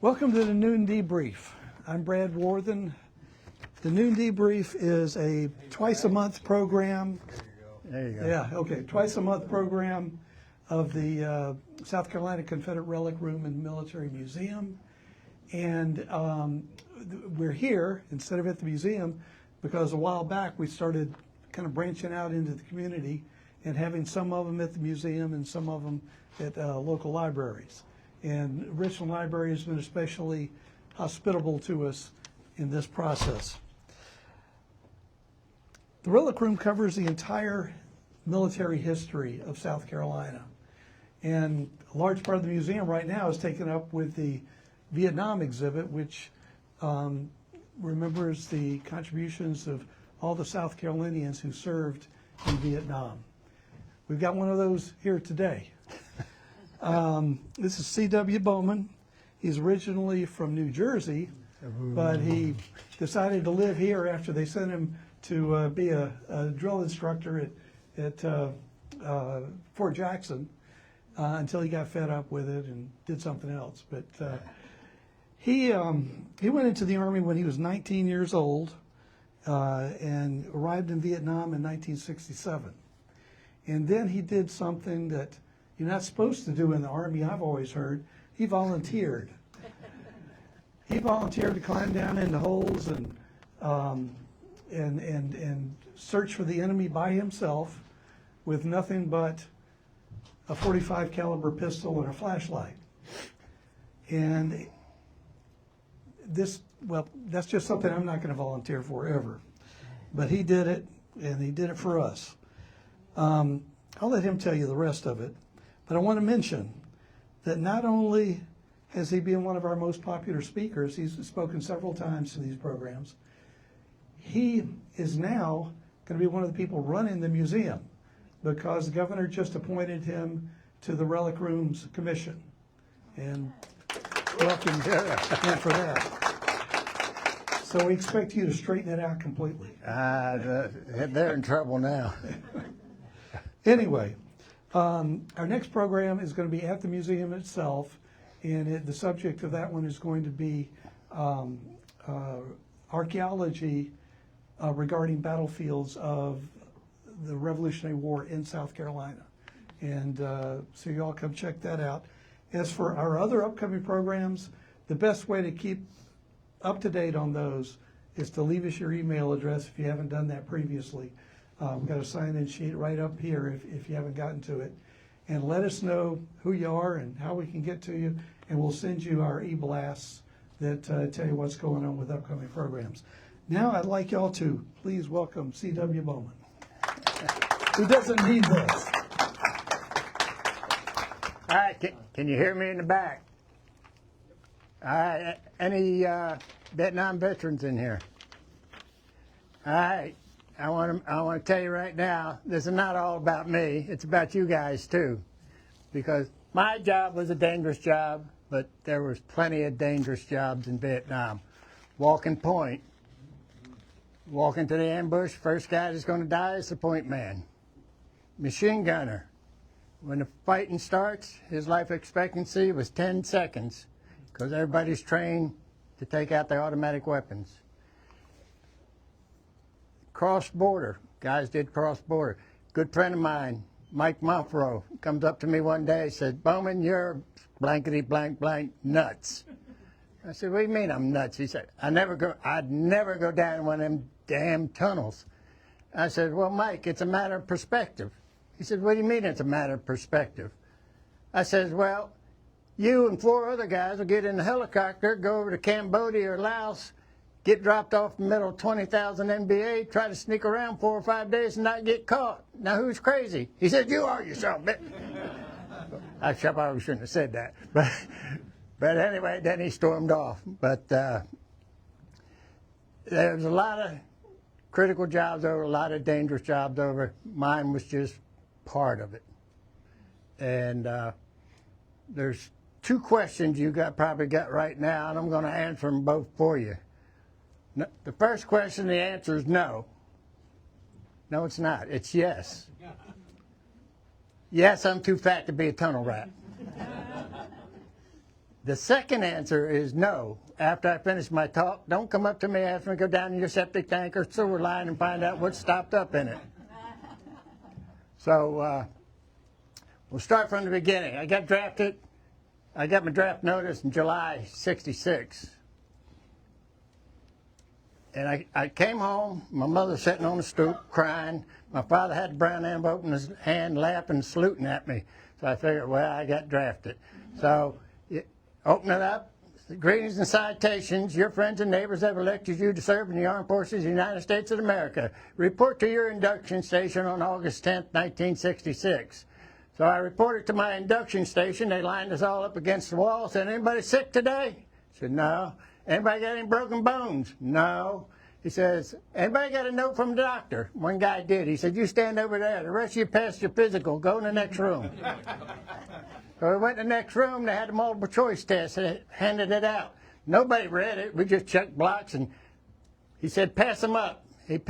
Welcome to the Noon Debrief. I'm Brad Warthen. The Noon Debrief is a twice-a-month program. There you go. Yeah, okay, twice-a-month program of the South Carolina Confederate Relic Room and Military Museum. And we're here instead of at the museum because a while back we started kind of branching out into the community and having some of them at the museum and some of them at local libraries. And Richland Library has been especially hospitable to us in this process. The Relic Room covers the entire military history of South Carolina. And a large part of the museum right now is taken up with the Vietnam exhibit, which remembers the contributions of all the South Carolinians who served in Vietnam. We've got one of those here today. This is C.W. Bowman. He's originally from New Jersey, but he decided to live here after they sent him to be a drill instructor at Fort Jackson until he got fed up with it and did something else. But he went into the Army when he was 19 years old and arrived in Vietnam in 1967. And then he did something that you're not supposed to do in the Army, I've always heard. He volunteered. He volunteered to climb down into holes and search for the enemy by himself with nothing but a .45 caliber pistol and a flashlight. And this, well, that's just something I'm not going to volunteer for ever. But he did it, and he did it for us. I'll let him tell you the rest of it. But I want to mention that not only has he been one of our most popular speakers, he's spoken several times to these programs, he is now going to be one of the people running the museum because the governor just appointed him to the Relic Rooms Commission. And welcome him for that. So we expect you to straighten it out completely. They're in trouble now. Anyway, our next program is going to be at the museum itself, and the subject of that one is going to be archaeology regarding battlefields of the Revolutionary War in South Carolina. And so you all come check that out. As for our other upcoming programs, the best way to keep up to date on those is to leave us your email address if you haven't done that previously. We've got a sign-in sheet right up here if you haven't gotten to it. And let us know who you are and how we can get to you, and we'll send you our e-blasts that tell you what's going on with upcoming programs. Now I'd like y'all to please welcome C.W. Bowman, who doesn't need this. All right, can you hear me in the back? All right, any Vietnam veterans in here? All right. I want to tell you right now, this is not all about me. It's about you guys too, because my job was a dangerous job, but there was plenty of dangerous jobs in Vietnam. Walking point, walking to the ambush, first guy that's going to die is the point man. Machine gunner, when the fighting starts, his life expectancy was 10 seconds, because everybody's trained to take out their automatic weapons. Cross-border, guys did cross-border. Good friend of mine, Mike Monfro, comes up to me one day and said, Bowman, you're blankety blank blank nuts. I said, what do you mean I'm nuts? He said, I'd never go down one of them damn tunnels. I said, well, Mike, it's a matter of perspective. He said, what do you mean it's a matter of perspective? I said, well, you and 4 other guys will get in the helicopter, go over to Cambodia or Laos, get dropped off in the middle of 20,000 NBA, try to sneak around 4 or 5 days and not get caught. Now who's crazy? He said, you are yourself, bitch. I probably shouldn't have said that. But anyway, then he stormed off. But there was a lot of critical jobs over, a lot of dangerous jobs over. Mine was just part of it. And there's 2 questions you probably got right now, and I'm going to answer them both for you. The first question, the answer is no. No, it's not. It's yes. Yes, I'm too fat to be a tunnel rat. The second answer is no. After I finish my talk, don't come up to me after I go down in your septic tank or sewer line and find out what's stopped up in it. So we'll start from the beginning. I got drafted. I got my draft notice in July '66. And I came home, my mother sitting on the stoop crying. My father had the brown envelope in his hand, laughing, saluting at me. So I figured, well, I got drafted. So open it up. Greetings and citations. Your friends and neighbors have elected you to serve in the Armed Forces of the United States of America. Report to your induction station on August 10th, 1966. So I reported to my induction station. They lined us all up against the wall. Said, anybody sick today? I said, no. Anybody got any broken bones? No. He says, anybody got a note from the doctor? One guy did. He said, you stand over there. The rest of you passed your physical. Go in the next room. So we went in the next room. They had a multiple choice test. They handed it out. Nobody read it. We just checked blocks. And he said, pass them up. He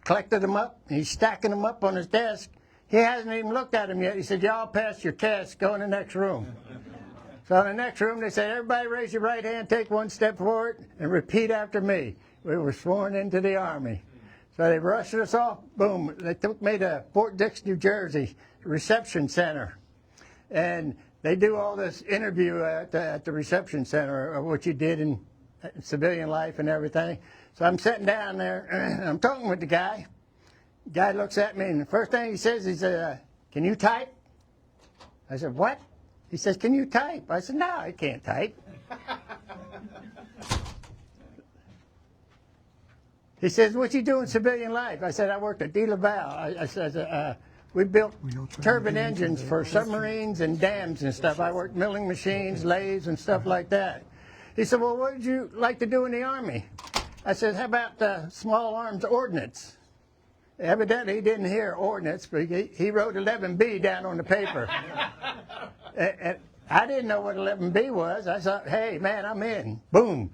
collected them up. He's stacking them up on his desk. He hasn't even looked at them yet. He said, y'all passed your test. Go in the next room. So in the next room, they said, everybody raise your right hand, take one step forward, and repeat after me. We were sworn into the Army. So they rushed us off. Boom. They took me to Fort Dix, New Jersey, reception center. And they do all this interview at the reception center of what you did in civilian life and everything. So I'm sitting down there, and I'm talking with the guy. The guy looks at me, and the first thing he says, he said, can you type? I said, what? He says, can you type? I said, no, I can't type. He says, what you do in civilian life? I said, I worked at De La Valle. I said, we built turbine engines for submarines and dams and stuff. I worked milling machines, lathes, and stuff like that. He said, well, what did you like to do in the Army? I said, how about small arms ordnance? Evidently, he didn't hear ordnance, but he wrote 11B down on the paper. And I didn't know what 11B was. I thought, hey, man, I'm in. Boom.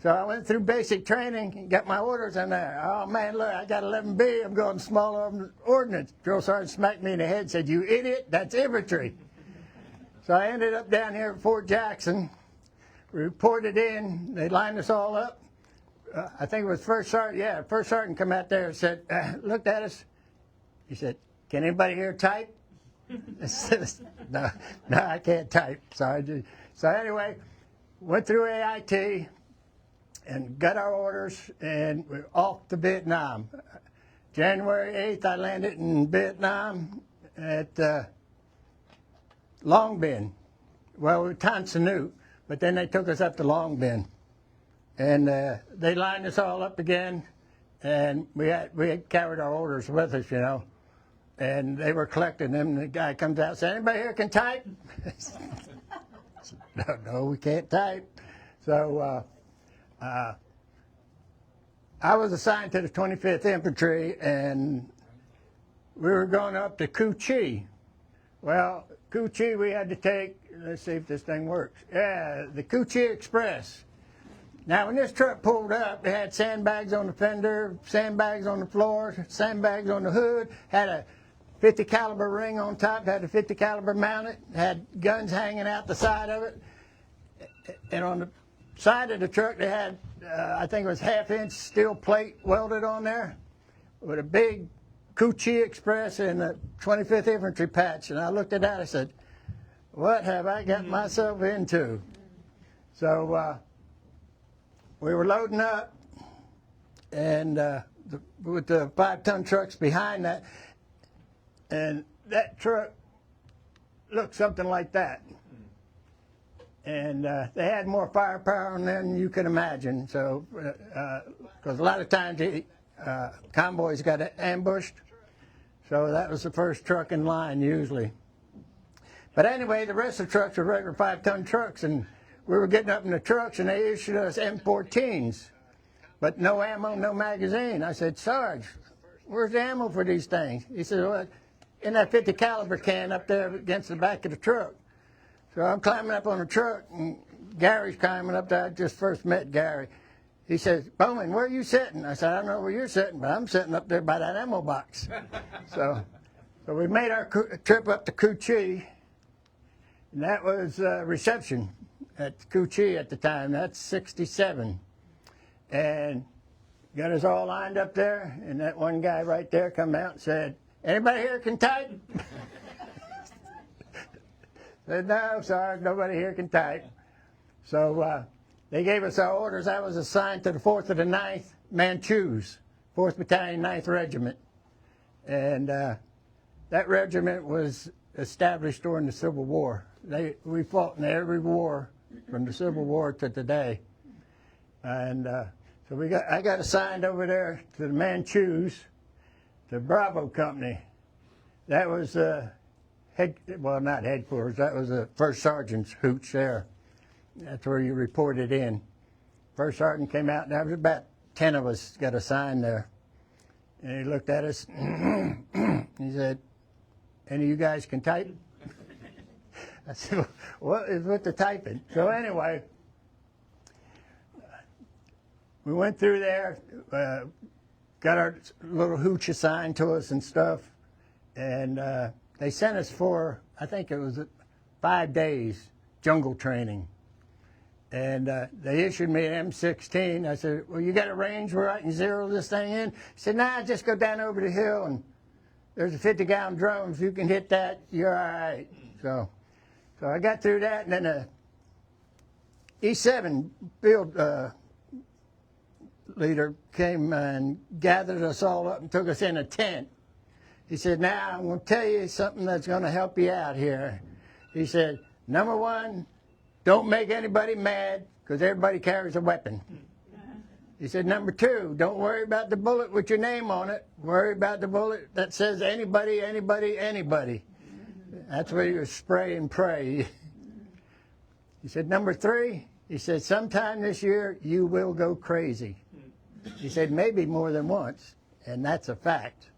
So I went through basic training and got my orders in there. Oh, man, look, I got 11B. I'm going small arms ordnance. Drill sergeant smacked me in the head and said, you idiot, that's infantry. So I ended up down here at Fort Jackson, reported in. They lined us all up. I think it was First Sergeant. Yeah, First Sergeant come out there and said, looked at us. He said, can anybody here type? I said, no, I can't type. So anyway, went through AIT and got our orders, and we're off to Vietnam. January 8th, I landed in Vietnam at Long Binh. Well, we were Tan Son Nhut, but then they took us up to Long Binh. And they lined us all up again, and we had carried our orders with us, you know. And they were collecting them, and the guy comes out and says, anybody here can type? No, we can't type. So I was assigned to the 25th Infantry, and we were going up to Cu Chi. Well, Cu Chi we had to take, let's see if this thing works. Yeah, the Cu Chi Express. Now, when this truck pulled up, it had sandbags on the fender, sandbags on the floor, sandbags on the hood, had a 50 caliber ring on top, had a 50 caliber mounted, had guns hanging out the side of it. And on the side of the truck, they had, I think it was half-inch steel plate welded on there with a big Cu Chi Express and a 25th Infantry patch. And I looked at that, I said, what have I got myself into? So, we were loading up, and with the 5-ton trucks behind that, and that truck looked something like that. And they had more firepower on them than you can imagine. So, because a lot of times convoys got ambushed, so that was the first truck in line usually. But anyway, the rest of the trucks were regular 5-ton trucks, and we were getting up in the trucks, and they issued us M14s, but no ammo, no magazine. I said, Sarge, where's the ammo for these things? He said, well, in that 50 caliber can up there against the back of the truck. So I'm climbing up on the truck, and Gary's climbing up there. I just first met Gary. He says, Bowman, where are you sitting? I said, I don't know where you're sitting, but I'm sitting up there by that ammo box. So we made our trip up to Cu Chi, And that was reception at Coochie at the time. That's 67. And got us all lined up there, and that one guy right there come out and said, "Anybody here can type?" Said, "No, sorry, nobody here can type." So they gave us our orders. I was assigned to the 4th of the 9th Manchus, 4th Battalion, 9th Regiment. And that regiment was established during the Civil War. We fought in every war from the Civil War to today. And so I got assigned over there to the Manchus, the Bravo Company. That was well, not headquarters. That was the first sergeant's hooch there. That's where you reported in. First sergeant came out, and there was about 10 of us got assigned there. And he looked at us. He said, "Any of you guys can type?" I said, "Well, what is with the typing?" So anyway, we went through there, got our little hooch assigned to us and stuff, and they sent us for, I think it was 5 days, jungle training. And they issued me an M16. I said, "Well, you got a range where I can zero this thing in?" He said, "Nah, just go down over the hill, and there's a 50-gallon drum. If you can hit that, you're all right." So I got through that, and then a E7 field leader came and gathered us all up and took us in a tent. He said, "Now, I'm going to tell you something that's going to help you out here." He said, "Number one, don't make anybody mad, because everybody carries a weapon." He said, "Number two, don't worry about the bullet with your name on it. Worry about the bullet that says anybody, anybody, anybody." That's where you spray and pray. He said, "Number three," he said, "sometime this year you will go crazy." He said, "Maybe more than once, and that's a fact."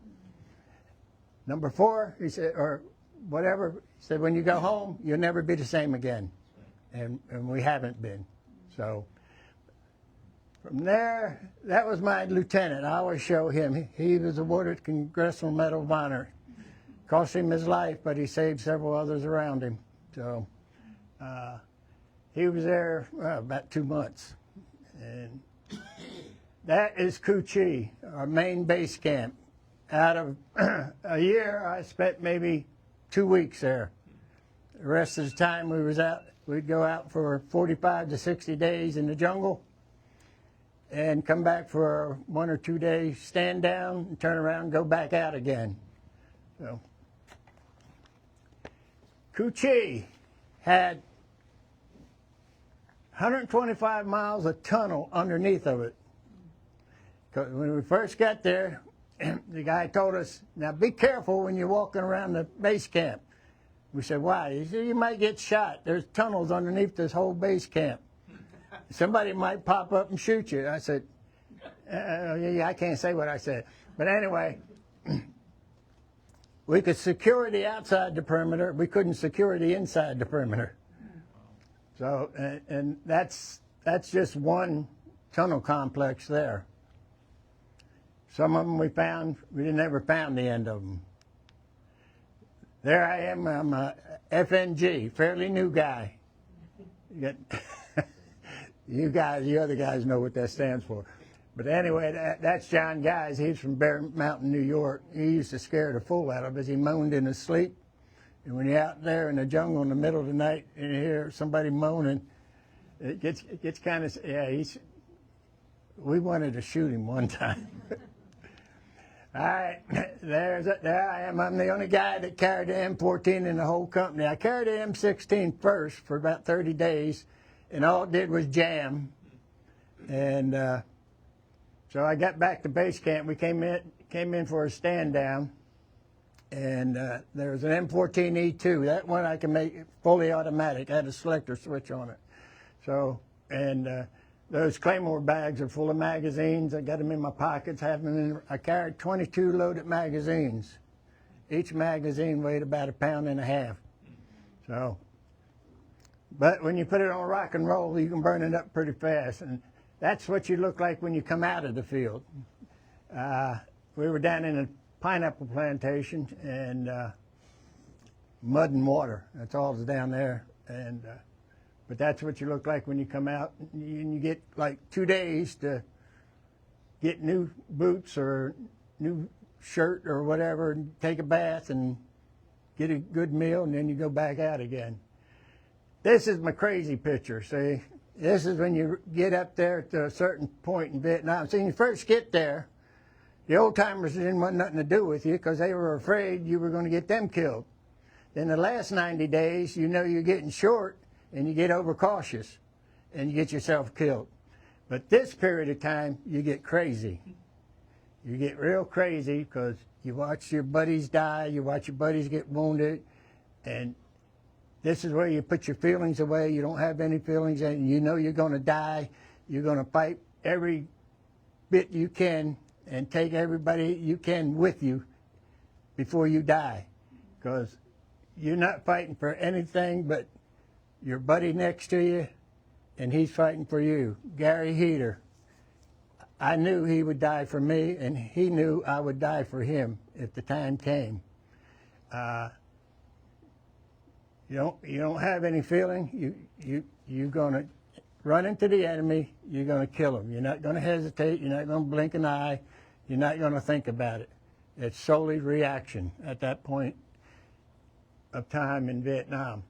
Number four, he said, or whatever, he said, "when you go home, you'll never be the same again." And we haven't been. So from there, that was my lieutenant. I always show him. He was awarded Congressional Medal of Honor. Cost him his life, but he saved several others around him. So he was there about 2 months. And that is Coochie, our main base camp. Out of a year, I spent maybe 2 weeks there. The rest of the time we was out, we'd go out for 45 to 60 days in the jungle and come back for a 1 or 2 day stand down and turn around and go back out again. So Coochie had 125 miles of tunnel underneath of it. 'Cause when we first got there, the guy told us, "Now be careful when you're walking around the base camp." We said, "Why?" He said, "You might get shot. There's tunnels underneath this whole base camp. Somebody might pop up and shoot you." I said, yeah, I can't say what I said. But anyway, we could secure the outside the perimeter. We couldn't secure the inside the perimeter. So, and that's just one tunnel complex there. Some of them we found, we never found the end of them. There I am, I'm a FNG, fairly new guy. You other guys know what that stands for. But anyway, that's John Guys. He's from Bear Mountain, New York. He used to scare the fool out of us. He moaned in his sleep. And when you're out there in the jungle in the middle of the night and you hear somebody moaning, it gets kind of, yeah, we wanted to shoot him one time. All right, there I am. I'm the only guy that carried the M14 in the whole company. I carried the M16 first for about 30 days, and all it did was jam. And so I got back to base camp. We came in for a stand down, and there was an M14E2. That one I can make fully automatic. I had a selector switch on it. So, and those Claymore bags are full of magazines. I got them in my pockets. I carried 22 loaded magazines. Each magazine weighed about 1.5 pounds. So, but when you put it on rock and roll, you can burn it up pretty fast. And that's what you look like when you come out of the field. We were down in a pineapple plantation, and mud and water. That's all that's down there. And but that's what you look like when you come out. And you get like 2 days to get new boots or new shirt or whatever, and take a bath and get a good meal, and then you go back out again. This is my crazy picture, see? This is when you get up there to a certain point in Vietnam. See, when you first get there, the old-timers didn't want nothing to do with you because they were afraid you were going to get them killed. Then the last 90 days, you know you're getting short, and you get overcautious, and you get yourself killed. But this period of time, you get crazy. You get real crazy because you watch your buddies die, you watch your buddies get wounded, and this is where you put your feelings away. You don't have any feelings, and you know you're going to die. You're going to fight every bit you can and take everybody you can with you before you die, because you're not fighting for anything but your buddy next to you, and he's fighting for you. Gary Heater. I knew he would die for me, and he knew I would die for him if the time came. You don't have any feeling. You're going to run into the enemy. You're going to kill him. You're not going to hesitate. You're not going to blink an eye. You're not going to think about it. It's solely reaction at that point of time in Vietnam.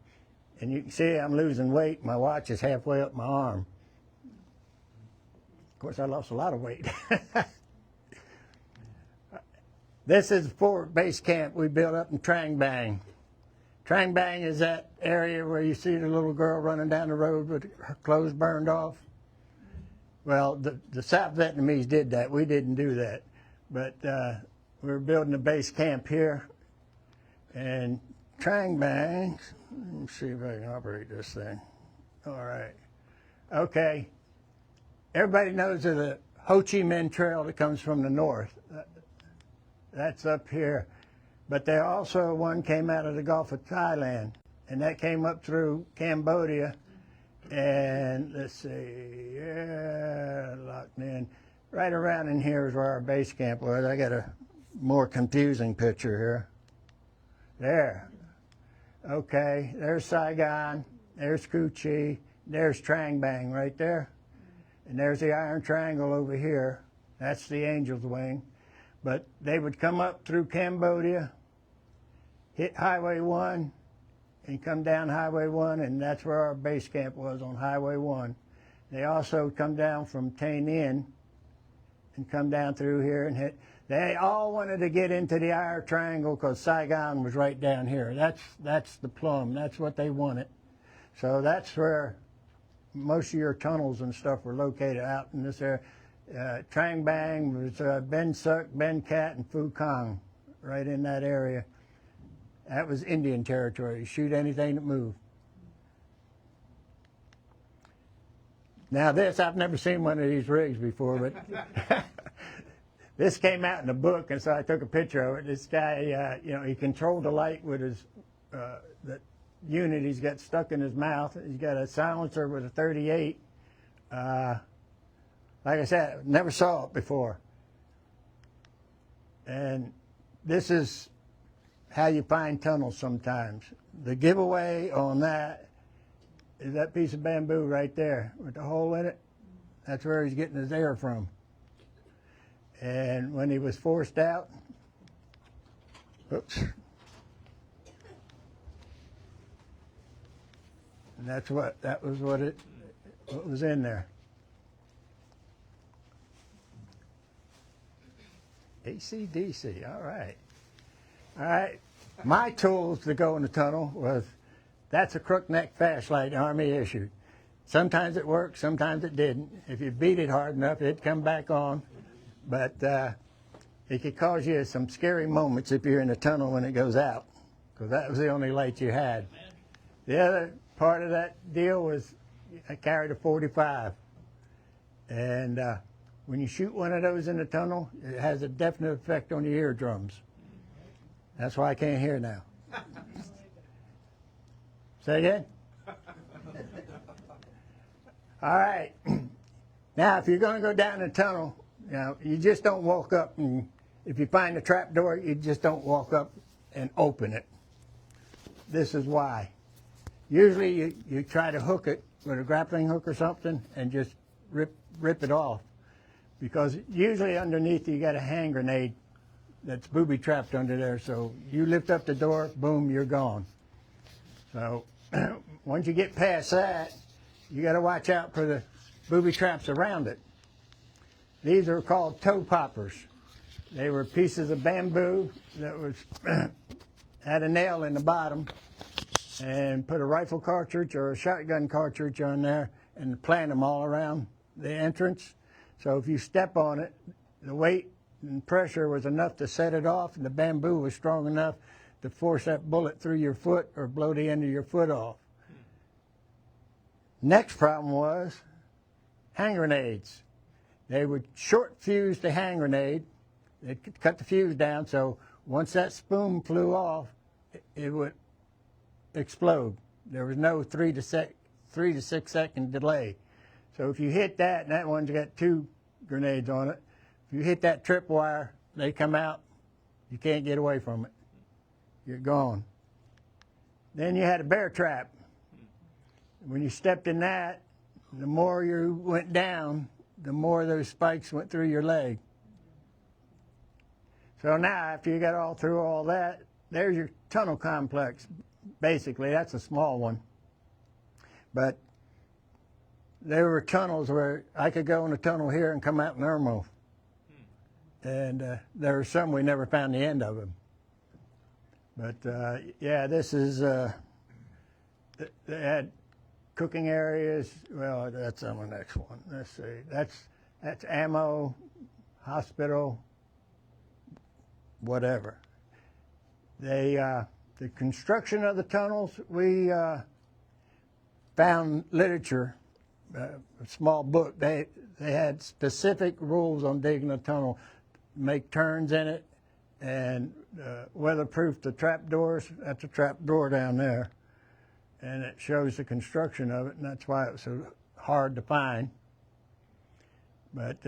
And you can see I'm losing weight. My watch is halfway up my arm. Of course, I lost a lot of weight. This is the forward base camp we built up in Trang Bang. Trang Bang is that area where you see the little girl running down the road with her clothes burned off. Well, the South Vietnamese did that. We didn't do that. But we were building a base camp here. And Trang Bang, let me see if I can operate this thing. All right. Okay. Everybody knows of the Ho Chi Minh Trail that comes from the north. That's up here. But there also one came out of the Gulf of Thailand, and that came up through Cambodia. And let's see, yeah, locked in. Right around in here is where our base camp was. I got a more confusing picture here. There. Okay, there's Saigon, there's Cu Chi, there's Trang Bang right there. And there's the Iron Triangle over here. That's the Angel's Wing. But they would come up through Cambodia, hit Highway 1, and come down Highway 1, and that's where our base camp was, on Highway 1. They also come down from Tay Ninh and come down through here and hit. They all wanted to get into the Iron Triangle because Saigon was right down here. That's the plum. That's what they wanted. So that's where most of your tunnels and stuff were located, out in this area. Trang Bang was Ben Suk, Ben Cat, and Phu Cong, right in that area. That was Indian territory. You shoot anything that moved. Now this, I've never seen one of these rigs before, but this came out in a book, and so I took a picture of it. This guy, he controlled the light with his the unit he's got stuck in his mouth. He's got a silencer with a 38. Like I said, never saw it before. And this is how you find tunnels sometimes. The giveaway on that is that piece of bamboo right there with the hole in it. That's where he's getting his air from. And when he was forced out, oops. And that was what was in there. AC/DC, all right. All right, my tools to go in the tunnel was, that's a crook neck flashlight the Army issued. Sometimes it worked, sometimes it didn't. If you beat it hard enough, it'd come back on. But it could cause you some scary moments if you're in the tunnel when it goes out, because that was the only light you had. The other part of that deal was I carried a 45. And when you shoot one of those in the tunnel, it has a definite effect on your eardrums. That's why I can't hear now. Say again? All right. Now, if you're going to go down the tunnel, you just don't walk up, and if you find a trap door, you just don't walk up and open it. this is why. Usually you try to hook it with a grappling hook or something and just rip it off. Because usually underneath you got a hand grenade that's booby trapped under there. So you lift up the door, boom, you're gone. So once you get past that, you got to watch out for the booby traps around it. These are called toe poppers. They were pieces of bamboo that was had a nail in the bottom, and put a rifle cartridge or a shotgun cartridge on there and plant them all around the entrance. So if you step on it, the weight and pressure was enough to set it off, and the bamboo was strong enough to force that bullet through your foot or blow the end of your foot off. Next problem was hand grenades. They would short fuse the hand grenade. They'd cut the fuse down, so once that spoon flew off, it would explode. There was no 3 to 6 second delay. So if you hit that, and that one's got 2 grenades on it, if you hit that tripwire, they come out, you can't get away from it. You're gone. Then you had a bear trap. When you stepped in that, the more you went down, the more those spikes went through your leg. So now, after you got all through all that, there's your tunnel complex. Basically, that's a small one. But there were tunnels where I could go in a tunnel here and come out in Irmo. And there were some we never found the end of them. But yeah, this is, they had cooking areas. Well, that's on the next one. Let's see. That's ammo, hospital, whatever. The construction of the tunnels, we found literature, a small book. They had specific rules on digging a tunnel, make turns in it, and weatherproof the trap doors. That's a trap door down there, and it shows the construction of it, and that's why it was so hard to find. But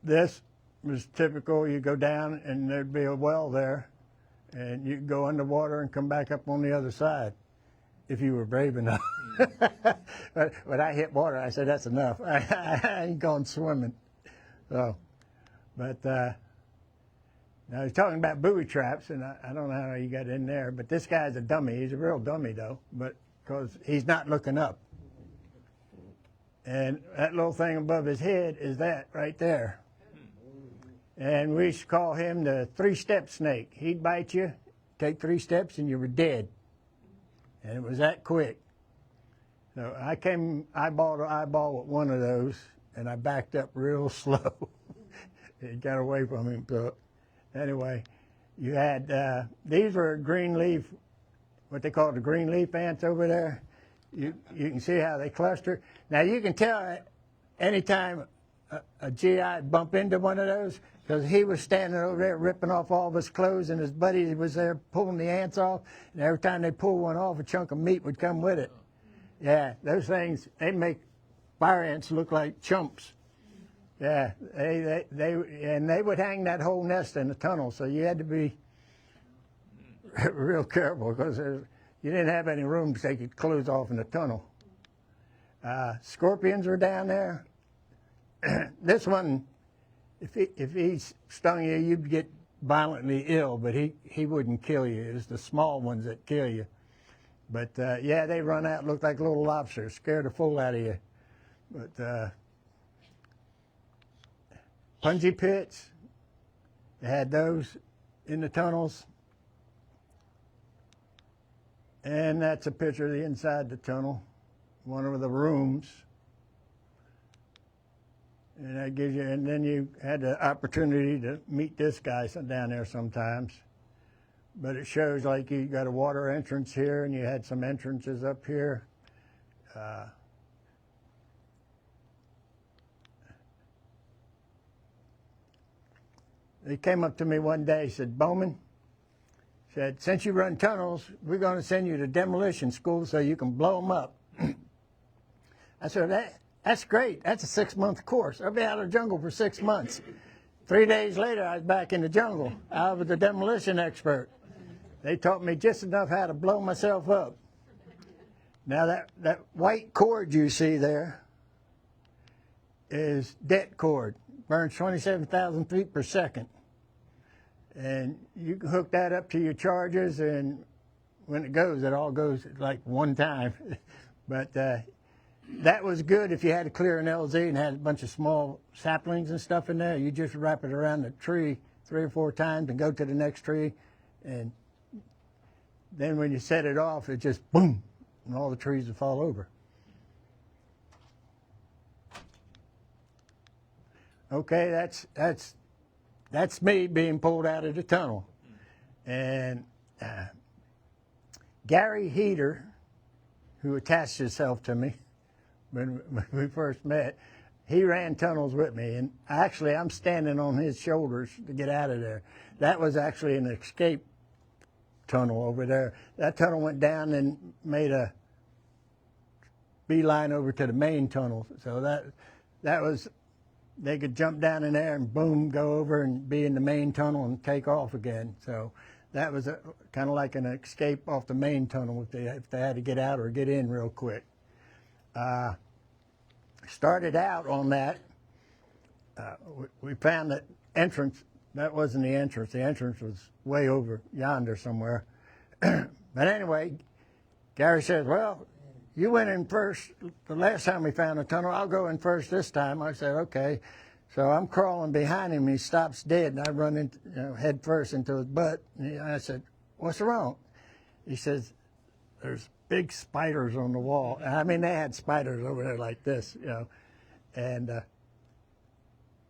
this was typical. You go down, and there'd be a well there, and you go underwater and come back up on the other side, if you were brave enough. but when I hit water, I said, that's enough. I ain't going swimming. So, but now he's talking about booby traps, and I don't know how you got in there, but this guy's a dummy. He's a real dummy, though, but because he's not looking up. And that little thing above his head is that right there. And we used to call him the 3-step snake. He'd bite you, take 3 steps, and you were dead. And it was that quick. So I came eyeball to eyeball with one of those, and I backed up real slow. It got away from him. So anyway, you had, these were green leaf, what they call the green leaf ants over there. You can see how they cluster. Now you can tell anytime a GI bump into one of those, because he was standing over there ripping off all of his clothes, and his buddy was there pulling the ants off, and every time they pulled one off, a chunk of meat would come with it. Yeah, those things, they make fire ants look like chumps. Yeah, they would hang that whole nest in the tunnel, so you had to be real careful, because you didn't have any room to take your clothes off in the tunnel. Scorpions were down there. This one, if he stung you, you'd get violently ill, but he wouldn't kill you. It's the small ones that kill you. But yeah, they run out, look like little lobsters, scare the fool out of you. But punji pits, they had those in the tunnels. And that's a picture of the inside the tunnel, one of the rooms. And that gives you, and then you had the opportunity to meet this guy down there sometimes. But it shows like you got a water entrance here, and you had some entrances up here. They came up to me one day, said, Bowman, said, since you run tunnels, we're going to send you to demolition school so you can blow them up. I said, that's great. That's a 6-month course. I'll be out of the jungle for 6 months. 3 days later, I was back in the jungle. I was a demolition expert. They taught me just enough how to blow myself up. Now that white cord you see there is det cord. Burns 27,000 feet per second. And you can hook that up to your chargers, and when it all goes like one time. But that was good if you had to clear an LZ and had a bunch of small saplings and stuff in there. You just wrap it around the tree 3 or 4 times and go to the next tree. And then when you set it off, it just boom, and all the trees would fall over. Okay, that's me being pulled out of the tunnel. And Gary Heater, who attached himself to me when we first met, he ran tunnels with me. And actually, I'm standing on his shoulders to get out of there. That was actually an escape tunnel over there. That tunnel went down and made a beeline over to the main tunnel. So that was... They could jump down in there and boom, go over and be in the main tunnel and take off again. So that was kind of like an escape off the main tunnel if they had to get out or get in real quick. Started out on that. We found that entrance. That wasn't the entrance. The entrance was way over yonder somewhere. But anyway, Gary says, well, you went in first the last time we found a tunnel. I'll go in first this time. I said, okay. So I'm crawling behind him. He stops dead, and I run into, head first into his butt. And I said, what's wrong? He says, there's big spiders on the wall. I mean, they had spiders over there like this, And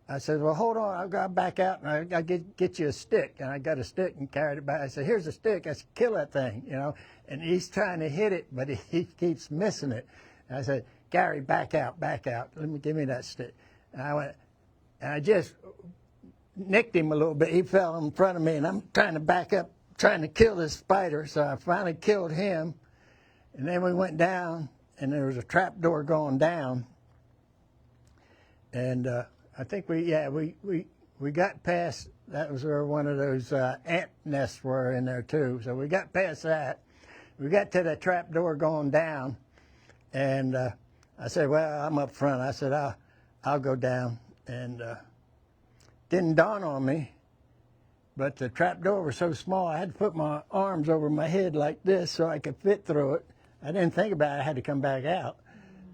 I said, well, hold on. I'll go back out, and I'll get you a stick. And I got a stick and carried it back. I said, here's a stick. I said, kill that thing, And he's trying to hit it, but he keeps missing it. And I said, Gary, back out, back out. Give me that stick. And I went, and I just nicked him a little bit. He fell in front of me, and I'm trying to back up, trying to kill this spider. So I finally killed him. And then we went down, and there was a trap door going down. And I think we got past, that was where one of those ant nests were in there too. So we got past that. We got to the trap door going down, and I said, well, I'm up front. I said, I'll go down. And didn't dawn on me, but the trap door was so small, I had to put my arms over my head like this so I could fit through it. I didn't think about it. I had to come back out.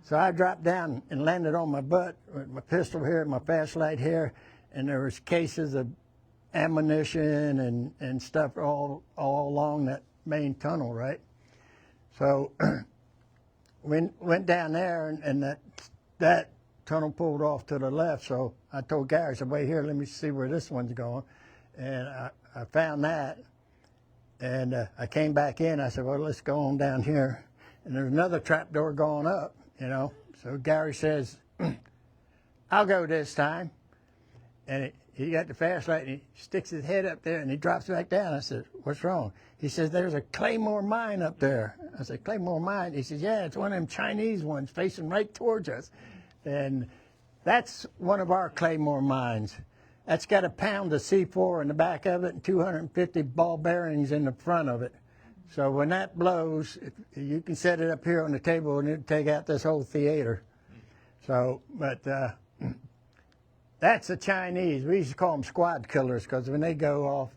So I dropped down and landed on my butt with my pistol here, my flashlight here, and there was cases of ammunition and stuff all along that main tunnel, right? So we went down there, and that tunnel pulled off to the left. So I told Gary, I said, wait here, let me see where this one's going. And I found that, and I came back in. I said, well, let's go on down here. And there's another trap door going up. So Gary says, I'll go this time. And he got the flashlight, and he sticks his head up there, and he drops back down. I said, what's wrong? He says, there's a Claymore mine up there. I said, Claymore mine? He says, yeah, it's one of them Chinese ones facing right towards us. And that's one of our Claymore mines. That's got a pound of C4 in the back of it and 250 ball bearings in the front of it. So when that blows, you can set it up here on the table and it'll take out this whole theater. So, but that's the Chinese. We used to call them squad killers because when they go off,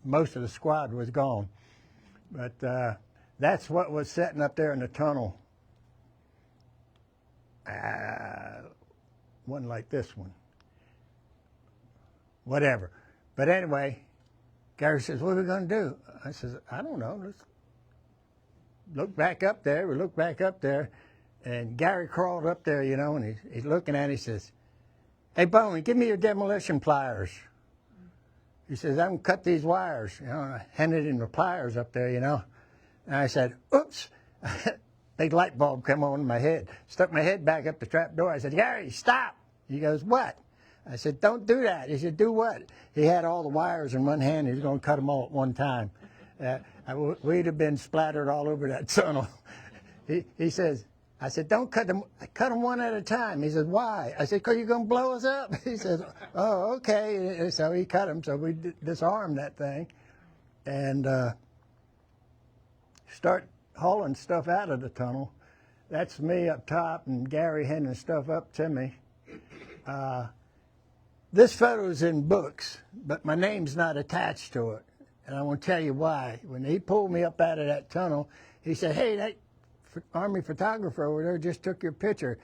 most of the squad was gone. But that's what was sitting up there in the tunnel. One like this one. Whatever. But anyway, Gary says, what are we going to do? I says, I don't know. Let's look back up there. We looked back up there, and Gary crawled up there, and he's looking at it. He says, hey, Bowman, give me your demolition pliers. He says, I can cut these wires. And I handed him the pliers up there, And I said, oops. Big light bulb come on in my head. Stuck my head back up the trap door. I said, Gary, stop. He goes, what? I said, don't do that. He said, do what? He had all the wires in one hand. He was going to cut them all at one time. We'd have been splattered all over that tunnel. He says, I said, don't cut them one at a time. He said, why? I said, because you're going to blow us up. He says, oh, okay. So he cut them. So we disarmed that thing. And start hauling stuff out of the tunnel. That's me up top and Gary handing stuff up to me. This photo's in books, but my name's not attached to it. And I want to tell you why. When he pulled me up out of that tunnel, he said, "Hey, that Army photographer over there just took your picture."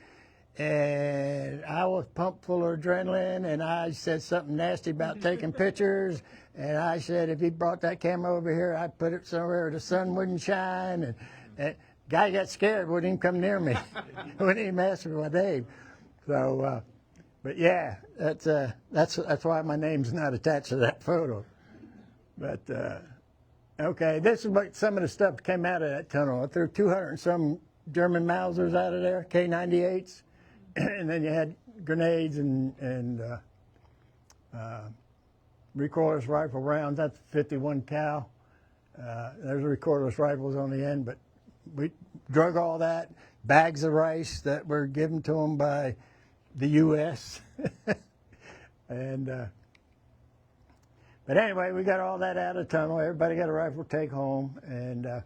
And I was pumped full of adrenaline, and I said something nasty about taking pictures. And I said, if he brought that camera over here, I'd put it somewhere where the sun wouldn't shine. And guy got scared, wouldn't even come near me. Wouldn't even ask me my name. So, but yeah, that's why my name's not attached to that photo. But okay, this is what some of the stuff that came out of that tunnel. I threw 200 and some German Mausers out of there, K98s, and then you had grenades and recoilless rifle rounds. That's 51 cal. There's recoilless rifles on the end, but we drug all that. Bags of rice that were given to them by the U.S. and but anyway, we got all that out of the tunnel. Everybody got a rifle to take home, and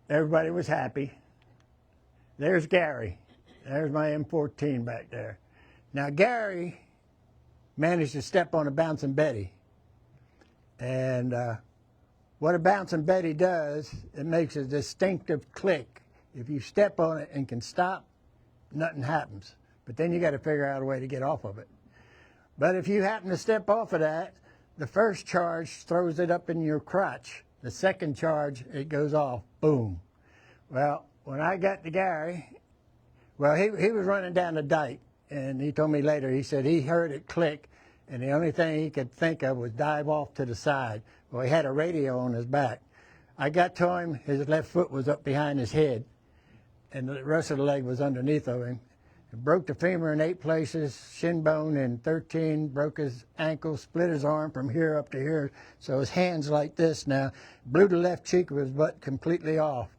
everybody was happy. There's Gary. There's my M14 back there. Now Gary managed to step on a bouncing Betty, and what a bouncing Betty does, it makes a distinctive click. If you step on it and can stop, nothing happens. But then you got to figure out a way to get off of it. But if you happen to step off of that, the first charge throws it up in your crotch. The second charge, it goes off. Boom. Well, when I got to Gary, well, he was running down the dike, and he told me later, he said he heard it click, and the only thing he could think of was dive off to the side. Well, he had a radio on his back. I got to him, his left foot was up behind his head, and the rest of the leg was underneath of him. Broke the femur in 8 places, shin bone in 13, broke his ankle, split his arm from here up to here. So his hand's like this now. Blew the left cheek of his butt completely off.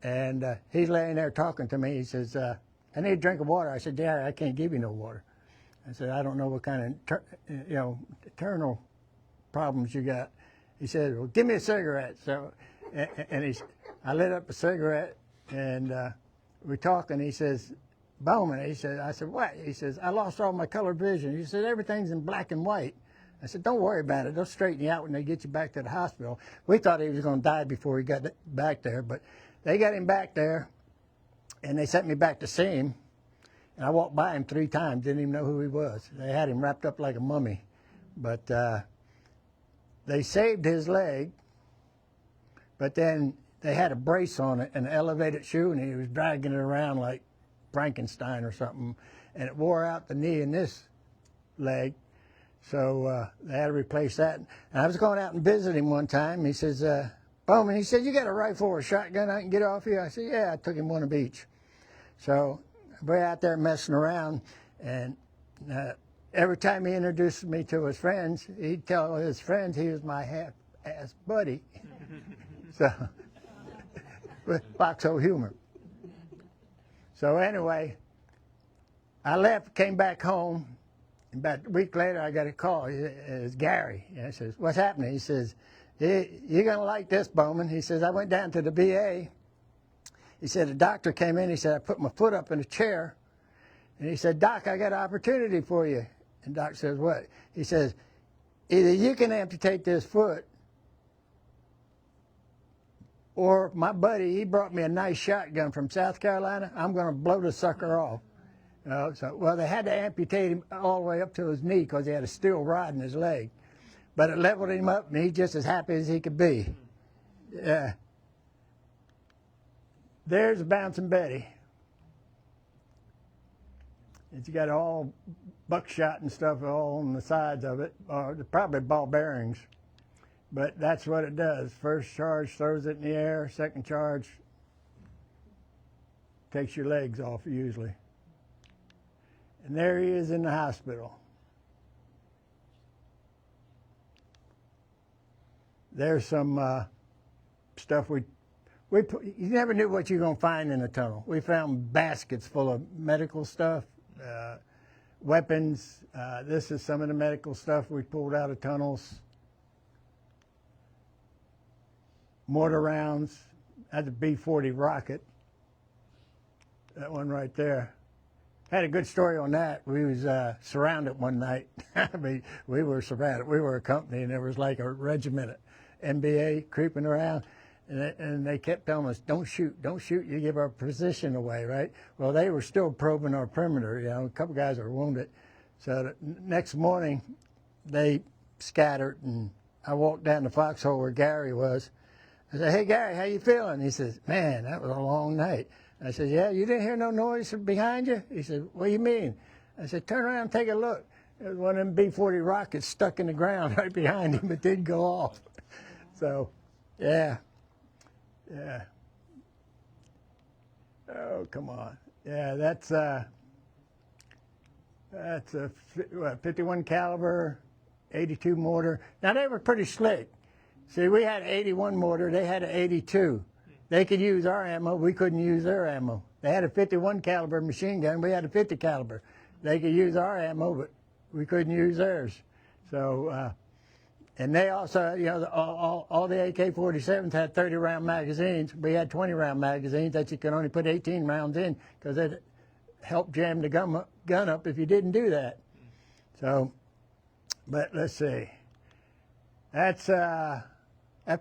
And he's laying there talking to me. He says, I need a drink of water. I said, Dad, I can't give you no water. I said, I don't know what kind of, internal problems you got. He said, well, give me a cigarette. So, and I lit up a cigarette, and we're talking. He says, Bowman, he said, I said, what? He says, I lost all my color vision. He said, everything's in black and white. I said, don't worry about it. They'll straighten you out when they get you back to the hospital. We thought he was going to die before he got back there, but they got him back there, and they sent me back to see him. And I walked by him 3 times, didn't even know who he was. They had him wrapped up like a mummy. But they saved his leg, but then they had a brace on it, an elevated shoe, and he was dragging it around like Frankenstein or something, and it wore out the knee in this leg, so they had to replace that. And I was going out and visit him one time. He says, Bowman, he said, you got a rifle or a shotgun I can get off you? I said, yeah. I took him one of each. So we're out there messing around, and every time he introduced me to his friends, he'd tell his friends he was my half-ass buddy. So with foxhole humor. So anyway, I left, came back home. About a week later, I got a call. It's Gary. I says, what's happening? He says, you're going to like this, Bowman. He says, I went down to the VA. He said, the doctor came in. He said, I put my foot up in a chair. And he said, Doc, I got an opportunity for you. And Doc says, what? He says, either you can amputate this foot, or my buddy, he brought me a nice shotgun from South Carolina. I'm going to blow the sucker off. Well, they had to amputate him all the way up to his knee because he had a steel rod in his leg. But it leveled him up, and he's just as happy as he could be. Yeah. There's a bouncing Betty. It's got all buckshot and stuff all on the sides of it, or probably ball bearings. But that's what it does. First charge throws it in the air. Second charge takes your legs off usually. And there he is in the hospital. There's some stuff you never knew what you're going to find in a tunnel. We found baskets full of medical stuff, weapons. This is some of the medical stuff we pulled out of tunnels. mortar rounds. That's a B-40 rocket. That one right there. Had a good story on that. We was surrounded one night. I mean, we were surrounded. We were a company, and there was like a regiment of NBA creeping around, and they kept telling us, "Don't shoot, don't shoot. You give our position away, right?" Well, they were still probing our perimeter. You know, a couple guys were wounded. So the next morning, they scattered, and I walked down the foxhole where Gary was. I said, "Hey, Gary, how you feeling?" He says, "Man, that was a long night." I said, "Yeah, you didn't hear no noise from behind you?" He said, "What do you mean?" I said, "Turn around and take a look." There was one of them B-40 rockets stuck in the ground right behind him. It didn't go off. So, yeah. Oh, come on. Yeah, that's a 51 caliber, 82 mortar. Now, they were pretty slick. See, we had an 81 mortar. They had an 82. They could use our ammo. We couldn't use their ammo. They had a 51 caliber machine gun. We had a 50 caliber. They could use our ammo, but we couldn't use theirs. So, and they also, you know, all the AK-47s had 30-round magazines. We had 20-round magazines that you could only put 18 rounds in because it helped jam the gun up if you didn't do that. So, but let's see. That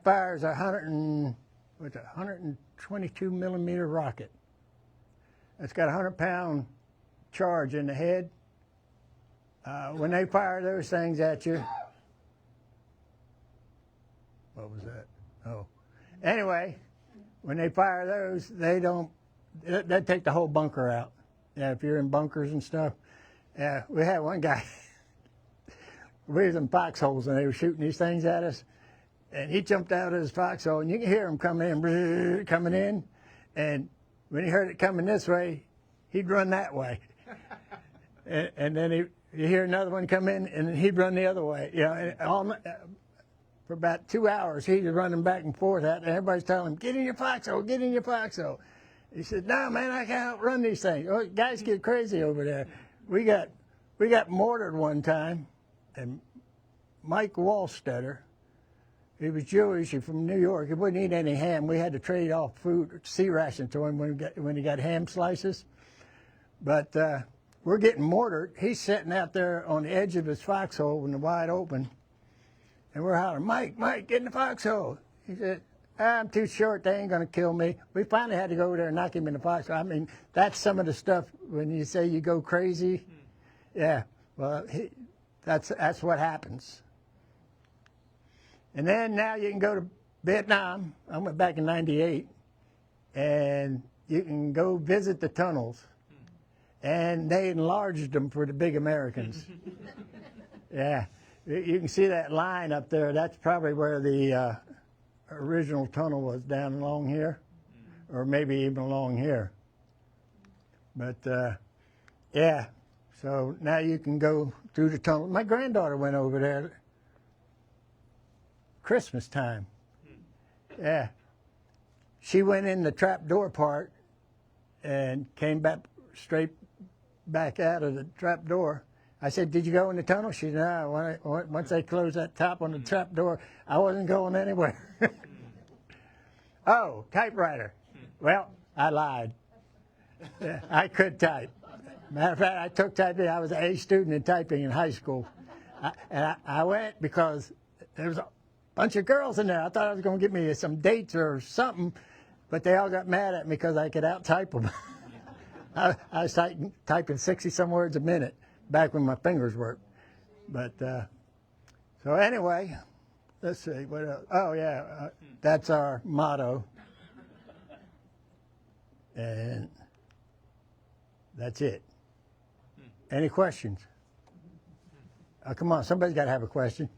fires 122 millimeter rocket. It's got a 100-pound charge in the head. When they fire those things at you, what was that? Oh, anyway, when they fire those, they take the whole bunker out. Yeah, if you're in bunkers and stuff. Yeah, we had one guy. We was in foxholes and they were shooting these things at us. And he jumped out of his foxhole, and you can hear him coming in. And when he heard it coming this way, he'd run that way. and then you hear another one come in, and he'd run the other way. You know, and for about 2 hours, he was running back and forth out, and everybody's telling him, "Get in your foxhole, get in your foxhole." He said, "No, man, I can't outrun these things." Oh, guys get crazy over there. We got mortared one time, and Mike Wallstetter, he was Jewish, he's from New York. He wouldn't eat any ham. We had to trade off food, sea ration to him when he got ham slices. But we're getting mortared. He's sitting out there on the edge of his foxhole in the wide open, and we're hollering, "Mike, Mike, get in the foxhole." He said, "I'm too short. They ain't going to kill me." We finally had to go over there and knock him in the foxhole. I mean, that's some of the stuff when you say you go crazy. Yeah, well, that's what happens. And then now you can go to Vietnam. I went back in '98, and you can go visit the tunnels. And they enlarged them for the big Americans. Yeah, you can see that line up there. That's probably where the original tunnel was, down along here, or maybe even along here. But yeah, so now you can go through the tunnel. My granddaughter went over there Christmas time. Yeah, she went in the trap door part and came back straight back out of the trap door. I said, "Did you go in the tunnel?" She said, "No, once they closed that top on the trap door, I wasn't going anywhere." Oh, typewriter. Well, I lied. Yeah, I could type. Matter of fact, I took typing. I was an A student in typing in high school. I went because there was a bunch of girls in there. I thought I was going to get me some dates or something, but they all got mad at me because I could out-type them. I was typing 60-some words a minute back when my fingers worked. But, so anyway, let's see, what else? Oh, yeah, that's our motto. And that's it. Any questions? Come on, somebody's got to have a question.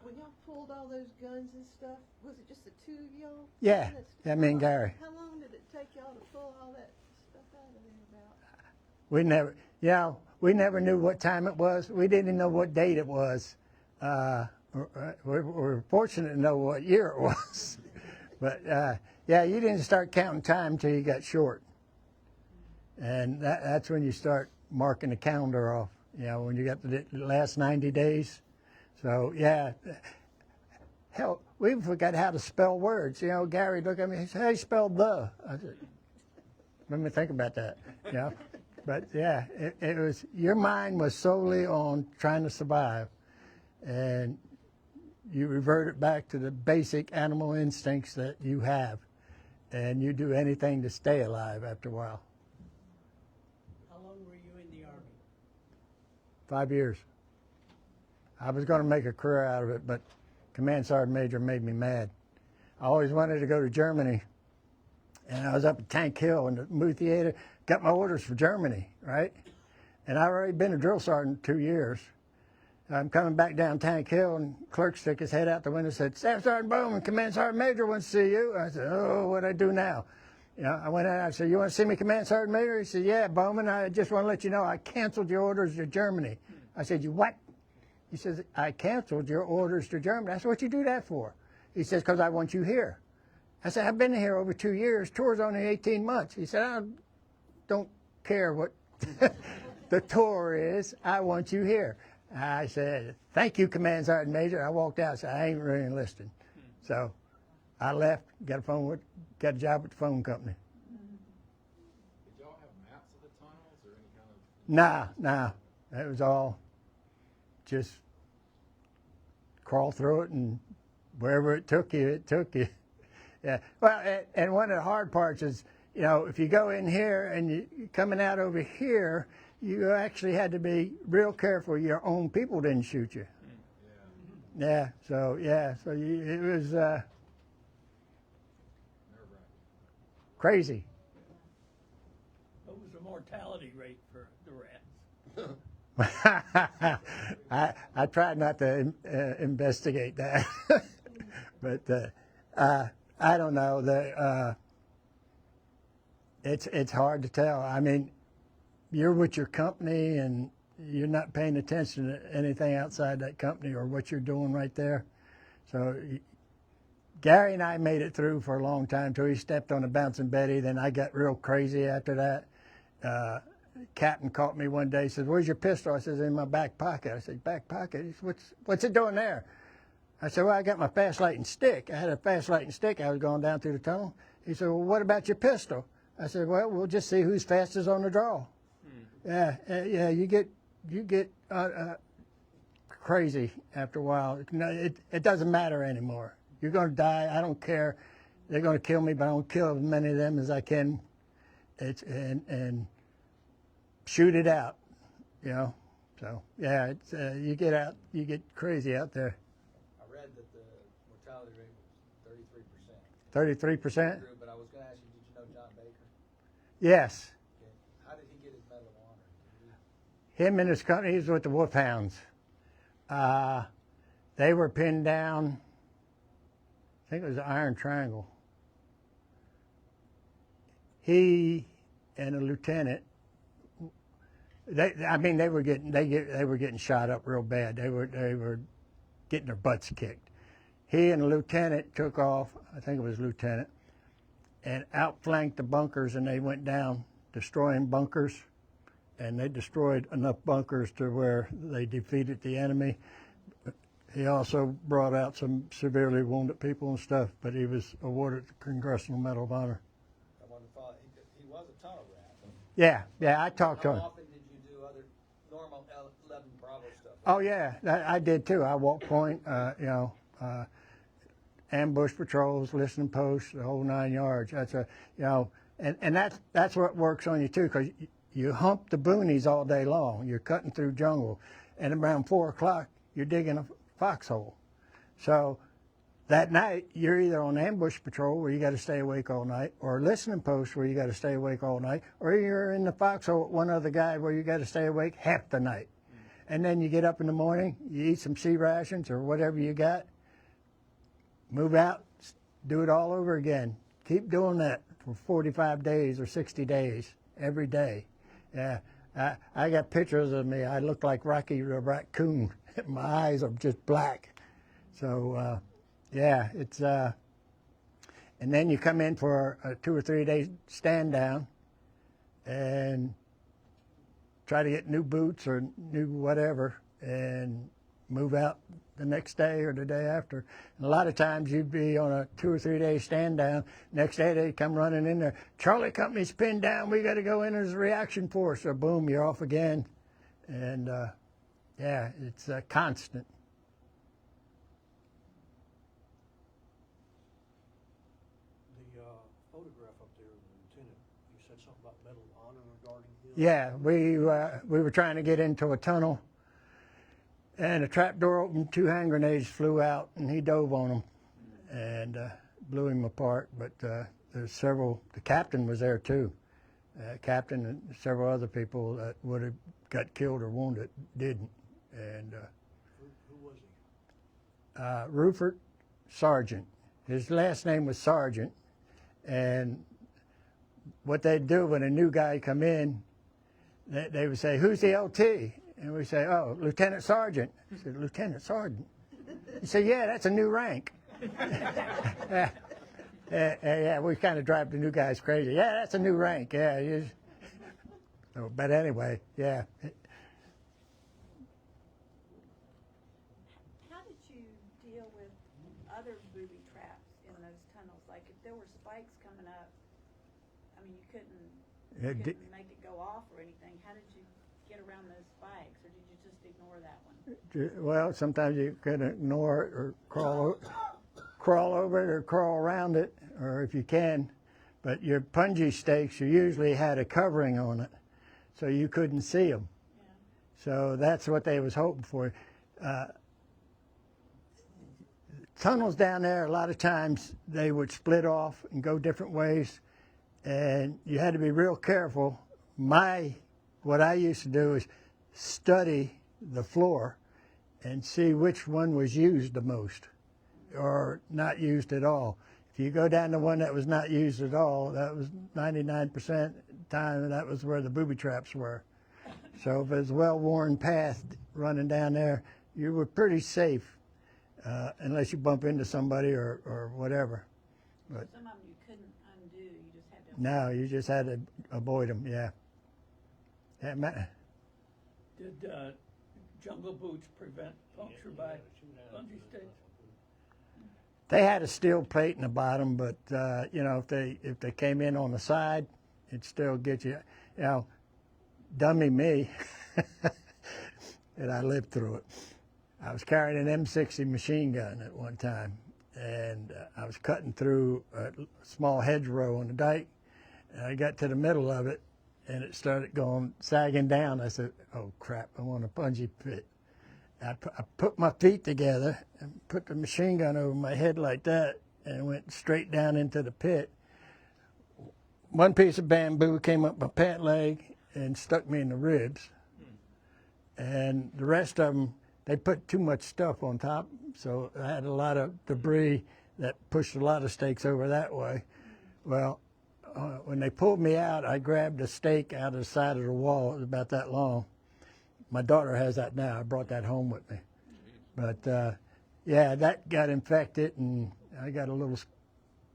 When y'all pulled all those guns and stuff, was it just the two of y'all? Yeah, me and Gary. How long did it take y'all to pull all that stuff out of there about? We never knew what time it was. We didn't even know what date it was. We're fortunate to know what year it was. But yeah, you didn't start counting time until you got short. And that's when you start marking the calendar off, you know, when you got the last 90 days. So yeah, Hell, we even forgot how to spell words. You know, Gary looked at me, he said, how you spell the? I said, let me think about that, you know. But yeah, it was, your mind was solely on trying to survive. And you revert it back to the basic animal instincts that you have. And you do anything to stay alive after a while. How long were you in the Army? 5 years. I was going to make a career out of it, but Command Sergeant Major made me mad. I always wanted to go to Germany. And I was up at Tank Hill in the movie theater, got my orders for Germany, right? And I'd already been a drill sergeant 2 years. I'm coming back down Tank Hill, and clerk stuck his head out the window and said, Staff Sergeant Bowman, Command Sergeant Major wants to see you. I said, oh, what do I do now? You know, I went out, I said, you want to see me, Command Sergeant Major? He said, yeah, Bowman, I just want to let you know I canceled your orders to Germany. I said, you what? He says, I canceled your orders to Germany. I said, what you do that for? He says, because I want you here. I said, I've been here over 2 years. Tour's only 18 months. He said, I don't care what the tour is. I want you here. I said, thank you, Command Sergeant Major. I walked out and said, I ain't really enlisted. So I left, got a job at the phone company. Did y'all have maps of the tunnels or any kind of? Nah. It was all just crawl through it, and wherever it took you, it took you. Yeah. Well, and one of the hard parts is, you know, if you go in here and you're coming out over here, you actually had to be real careful your own people didn't shoot you. Yeah. So it was crazy. What was the mortality rate for the rats? I tried not to investigate that, but I don't know. It's hard to tell. I mean, you're with your company and you're not paying attention to anything outside that company or what you're doing right there. So Gary and I made it through for a long time till he stepped on a bouncing Betty. Then I got real crazy after that. Captain caught me one day, said, where's your pistol? I said, in my back pocket. I said, back pocket? He said, what's it doing there? I said, well, I got my fast lighting stick. I had a fast lighting stick. I was going down through the tunnel. He said, well, what about your pistol? I said, well, we'll just see who's fastest on the draw. Yeah, you get crazy after a while. It doesn't matter anymore. You're going to die. I don't care. They're going to kill me, but I don't kill as many of them as I can. And shoot it out, you know. So yeah, you get out, you get crazy out there. I read that the mortality rate was 33%. 33%. But I was going to ask you, did you know John Baker? Yes. Okay. How did he get his Medal of Honor? Him and his company, he's with the Wolfhounds. They were pinned down, I think it was the Iron Triangle. He and a lieutenant, they were getting shot up real bad. They were getting their butts kicked. He and a lieutenant took off, I think it was lieutenant, and outflanked the bunkers, and they went down destroying bunkers, and they destroyed enough bunkers to where they defeated the enemy. He also brought out some severely wounded people and stuff, but he was awarded the Congressional Medal of Honor. I wonder if he was a tunnel rat. Yeah, I talked to him. How often did you do other normal 11 Bravo stuff? Oh yeah, I did too. I walked point, ambush patrols, listening posts, the whole 9 yards. That's and that's what works on you too, because you hump the boonies all day long. You're cutting through jungle, and around 4 o'clock you're digging a foxhole. So that night you're either on ambush patrol where you got to stay awake all night, or listening post where you got to stay awake all night, or you're in the foxhole with one other guy where you got to stay awake half the night. And then you get up in the morning, you eat some sea rations or whatever you got, move out, do it all over again. Keep doing that for 45 days or 60 days, every day. Yeah, I got pictures of me. I look like Rocky the Raccoon. My eyes are just black. So, yeah, it's, and then you come in for a 2 or 3 day stand down and try to get new boots or new whatever and move out the next day or the day after. And a lot of times you'd be on a 2 or 3 day stand down. Next day they'd come running in there. Charlie Company's pinned down. We got to go in as a reaction force. So boom, you're off again. And yeah, it's constant. The photograph up there of the lieutenant, you said something about Medal of Honor regarding him? Yeah, we were trying to get into a tunnel, and a trap door opened, 2 hand grenades flew out, and he dove on them and blew him apart. But there's several, the captain was there too. Captain and several other people that would have got killed or wounded didn't. And Who was he? Rupert Sargent. His last name was Sargent. And what they'd do when a new guy come in, they would say, "Who's the LT?" And we say, "Oh, Lieutenant Sergeant." He said, "Lieutenant Sergeant?" He said, "Yeah, that's a new rank." Yeah, we kind of drive the new guys crazy. "Yeah, that's a new rank." Yeah. So, but anyway, yeah. How did you deal with other booby traps in those tunnels? Like if there were spikes coming up, I mean, you couldn't make it go off or anything. How did you get around those spikes, or did you just ignore that one? Well, sometimes you could ignore it or crawl over it or crawl around it, or if you can. But your punji stakes, you usually had a covering on it, so you couldn't see them. Yeah. So that's what they was hoping for. Tunnels down there, a lot of times they would split off and go different ways, and you had to be real careful. What I used to do is study the floor and see which one was used the most or not used at all. If you go down to one that was not used at all, that was 99% of the time, that was where the booby traps were. So if it was a well-worn path running down there, you were pretty safe, unless you bump into somebody or whatever. But Some of them you couldn't undo. You just had to. no, you just had to avoid them, yeah. Did jungle boots prevent puncture by bungee sticks? They had a steel plate in the bottom, but if they came in on the side, it'd still get you. You know, dummy me, and I lived through it. I was carrying an M60 machine gun at one time, and I was cutting through a small hedgerow on the dike, and I got to the middle of it, and it started sagging down. I said, "Oh crap, I'm on a bungee pit." I put my feet together and put the machine gun over my head like that and went straight down into the pit. One piece of bamboo came up my pant leg and stuck me in the ribs. And the rest of them, they put too much stuff on top, so I had a lot of debris that pushed a lot of stakes over that way. Well, when they pulled me out, I grabbed a stake out of the side of the wall. It was about that long. My daughter has that now. I brought that home with me. But, yeah, that got infected, and I got a little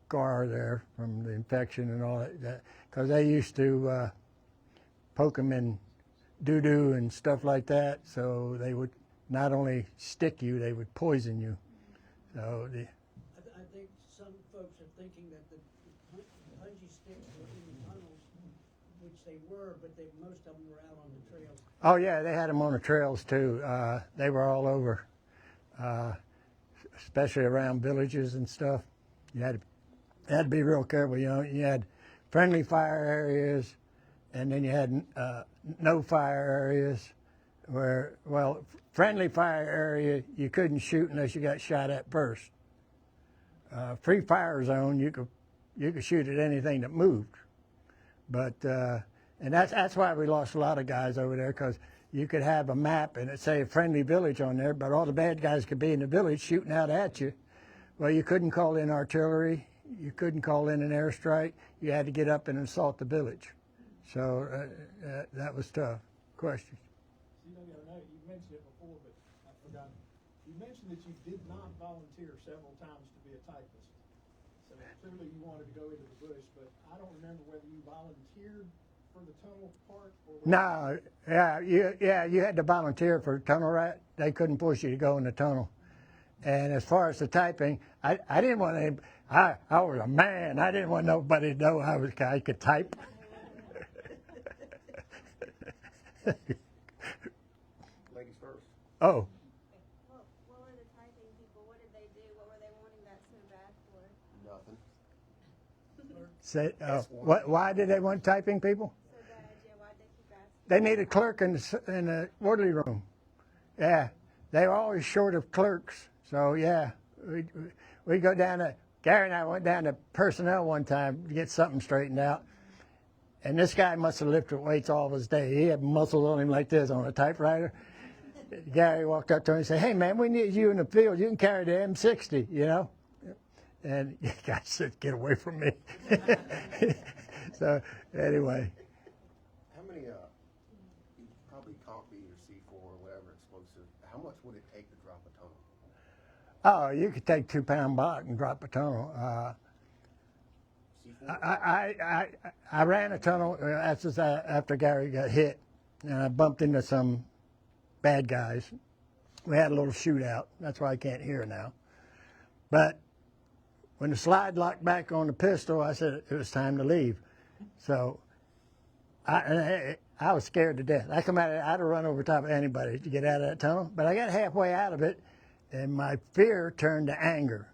scar there from the infection and all that. Because they used to poke them in doo-doo and stuff like that, so they would not only stick you, they would poison you. So I think some folks are thinking that the bungee sticks were in the tunnels, which they were, but most of them were out on the trails. oh yeah, they had them on the trails too. They were all over, especially around villages and stuff. You had to be real careful. You know, you had friendly fire areas, and then you had no fire areas. Where, well, friendly fire area you couldn't shoot unless you got shot at first. Free fire zone, you could shoot at anything that moved. But and that's why we lost a lot of guys over there, because you could have a map and it say a friendly village on there, but all the bad guys could be in the village shooting out at you. Well, you couldn't call in artillery, you couldn't call in an airstrike. You had to get up and assault the village. So that was tough. Questions? You mentioned it before, but I forgot. You mentioned that you did not volunteer several times to be a typist. So clearly you wanted to go into the bush, but I don't remember whether you volunteered for the tunnel part? Or was No, you had to volunteer for tunnel rat. They couldn't push you to go in the tunnel. And as far as the typing, I didn't want any. I was a man. I didn't want nobody to know I could type. Ladies first. Oh, What were the typing people? What did they do? What were they wanting that so bad for? Nothing. why did they want typing people? So bad, yeah. Why'd they keep asking? They need a clerk in the orderly room. Yeah, they were always short of clerks. So yeah, we go down to Gary and I went down to personnel one time to get something straightened out, and this guy must have lifted weights all of his day. He had muscles on him like this on a typewriter. Gary walked up to him and said, "Hey man, we need you in the field. You can carry the M60, you know." And the guy said, "Get away from me." So anyway. How many, you probably concrete or C4 or whatever explosive, how much would it take to drop a tunnel? Oh, you could take 2-pound block and drop a tunnel. C4? I ran a tunnel after Gary got hit, and I bumped into some bad guys. We had a little shootout. That's why I can't hear now. But when the slide locked back on the pistol, I said it was time to leave. So I was scared to death. I come out, I'd have run over top of anybody to get out of that tunnel. But I got halfway out of it, and my fear turned to anger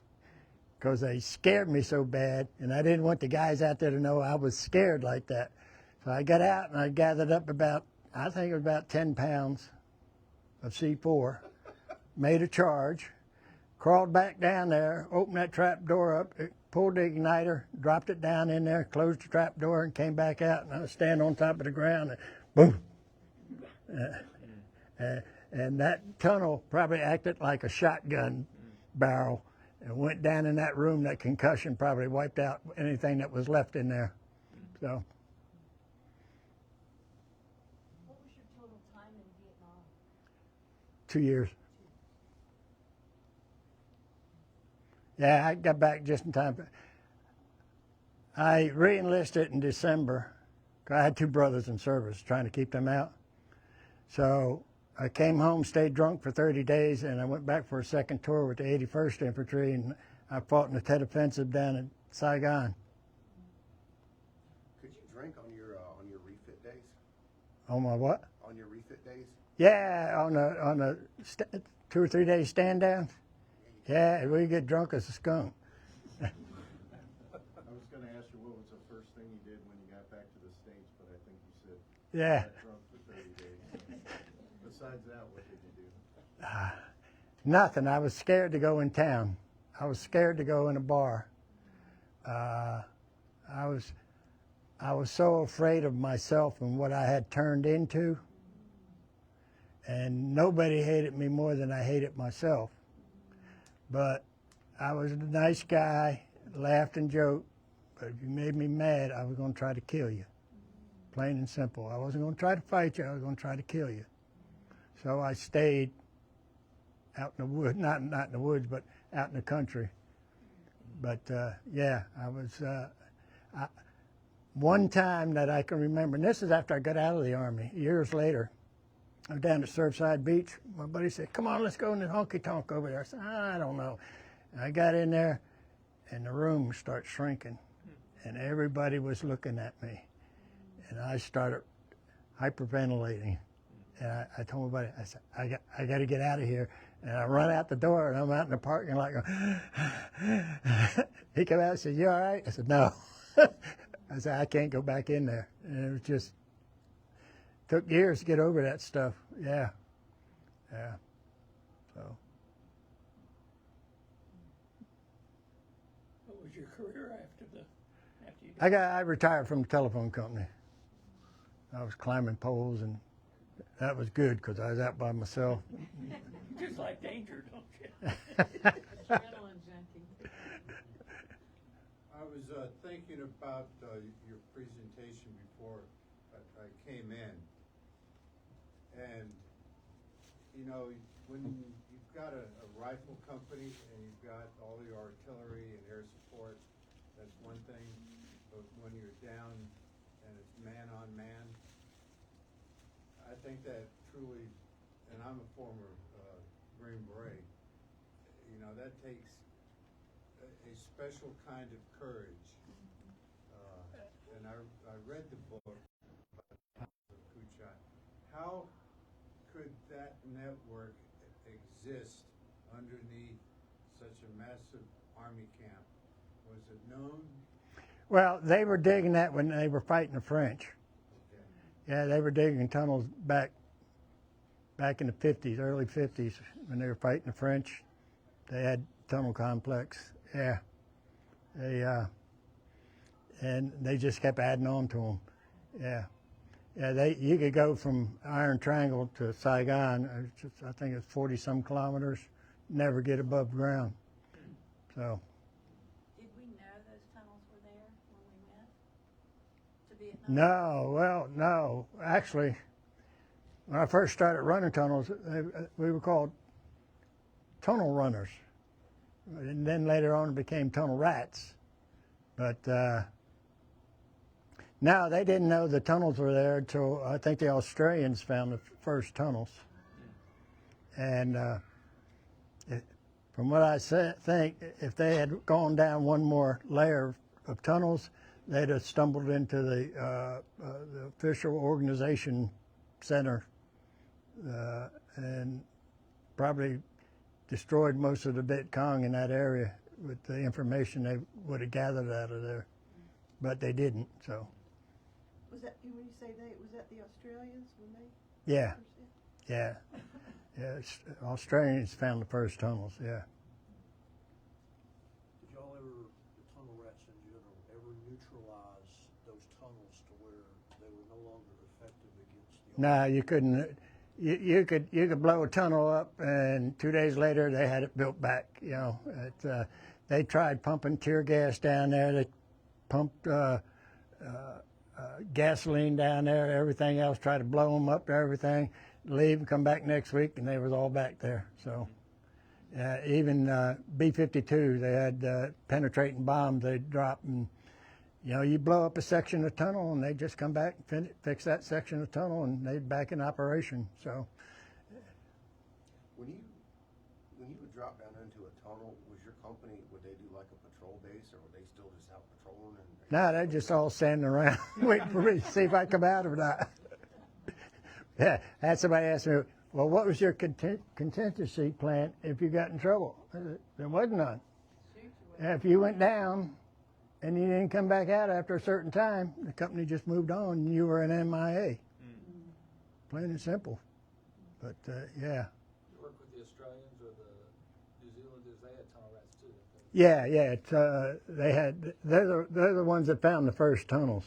because they scared me so bad, and I didn't want the guys out there to know I was scared like that. So I got out and I gathered up I think it was about 10 pounds of C4, made a charge, crawled back down there, opened that trap door up, pulled the igniter, dropped it down in there, closed the trap door, and came back out. And I was standing on top of the ground, and boom. And that tunnel probably acted like a shotgun barrel and went down in that room. That concussion probably wiped out anything that was left in there. So. What was your total time in Vietnam? 2 years. Yeah, I got back just in time. I re-enlisted in December. I had 2 brothers in service, trying to keep them out. So I came home, stayed drunk for 30 days, and I went back for a second tour with the 81st Infantry, and I fought in the Tet Offensive down in Saigon. Could you drink on your refit days? On my what? On your refit days? Yeah, on the 2 or 3 day stand down. Yeah, we get drunk as a skunk. I was going to ask you what was the first thing you did when you got back to the States, but I think you said Yeah. you got drunk for 30 days. Besides that, what did you do? Nothing. I was scared to go in town. I was scared to go in a bar. I was so afraid of myself and what I had turned into. And nobody hated me more than I hated myself. But I was a nice guy, laughed and joked. But if you made me mad, I was going to try to kill you. Plain and simple. I wasn't going to try to fight you. I was going to try to kill you. So I stayed out in the woods, not in the woods, but out in the country. But yeah, I was. One time that I can remember, and this is after I got out of the Army, years later, I was down at Surfside Beach. My buddy said, "Come on, let's go in the honky-tonk over there." I said, "I don't know." And I got in there, and the room started shrinking, and everybody was looking at me. And I started hyperventilating. And I told my buddy, I said, I got to get out of here. And I run out the door, and I'm out in the parking lot going, he came out and said, "You all right?" I said, "No." I said, "I can't go back in there." And it was just, took years to get over that stuff. Yeah. Yeah. So. What was your career after you I retired from the telephone company. I was climbing poles, and that was good because I was out by myself. You just like danger, don't you? Adrenaline junkie. I was thinking about your presentation before I came in. And, you know, when you've got a rifle company and you've got all your artillery and air support, that's one thing. But when you're down and it's man on man, think that truly, and I'm a former Green Beret, you know, that takes a special kind of courage. And I read the book of Kuchai. How could that network exist underneath such a massive army camp? Was it known? Well, they were digging that when they were fighting the French. Okay. Yeah, they were digging tunnels back in the 50s, early 50s, when they were fighting the French. They had tunnel complex. Yeah, and they just kept adding on to them. Yeah. You could go from Iron Triangle to Saigon. I think it's 40-some kilometers. Never get above ground. So. Did we know those tunnels were there when we went to Vietnam? No. Actually, when I first started running tunnels, we were called tunnel runners. And then later on it became tunnel rats. But no, they didn't know the tunnels were there until I think the Australians found the first tunnels. And from what I think, if they had gone down one more layer of tunnels, they'd have stumbled into the official organization center and probably destroyed most of the Viet Cong in that area with the information they would have gathered out of there. But they didn't, so. Was that, when you say they, was that the Australians when they? Yeah. Australians found the first tunnels, yeah. Did y'all ever, the tunnel rats in general, ever neutralize those tunnels to where they were no longer effective against the... No, you couldn't. You could blow a tunnel up, and 2 days later they had it built back. You know, they tried pumping tear gas down there. They pumped gasoline down there. Everything else, tried to blow them up. Everything, leave and come back next week, and they was all back there. So even B-52, they had penetrating bombs they'd drop, and you blow up a section of tunnel, and they just come back and fix that section of tunnel, and they'd back in operation. So, when you would drop down into a tunnel, was your company, would they do like a patrol base, or were they still just out patrolling? No, they're just all standing around waiting for me to see if I come out or not. Yeah, I had somebody ask me, well, what was your contingency plan if you got in trouble? I said, there wasn't none. If you went down and you didn't come back out after a certain time, the company just moved on and you were an MIA. Plain and simple. But, yeah. You work with the Australians or the New Zealanders, they had tunnel rats too. They're the ones that found the first tunnels.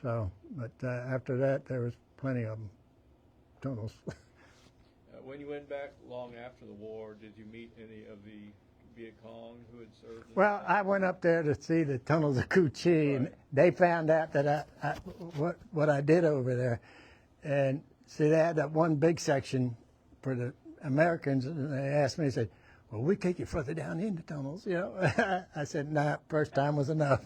So, but after that, there was plenty of them, tunnels. When you went back long after the war, did you meet any of the Viet Cong who had served? Well, I went up there to see the tunnels of Cu Chi, and they found out that what I did over there. And see, they had that one big section for the Americans, and they asked me, they said, well, we take you further down in the tunnels, I said, nah, first time was enough.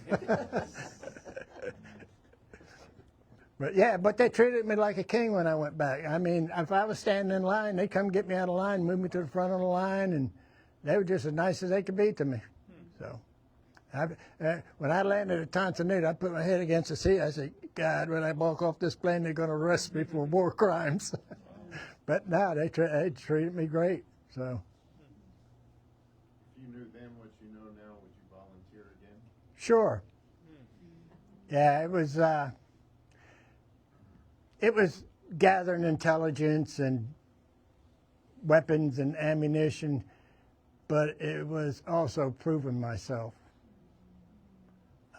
But they treated me like a king when I went back. I mean, if I was standing in line, they'd come get me out of line, move me to the front of the line, and they were just as nice as they could be to me. So, when I landed at Tanzania, I put my head against the seat. I said, God, when I walk off this plane, they're going to arrest me for war crimes. But no, they treated me great. So. If you knew then what you know now, would you volunteer again? Sure. Yeah, it was gathering intelligence and weapons and ammunition, but it was also proving myself.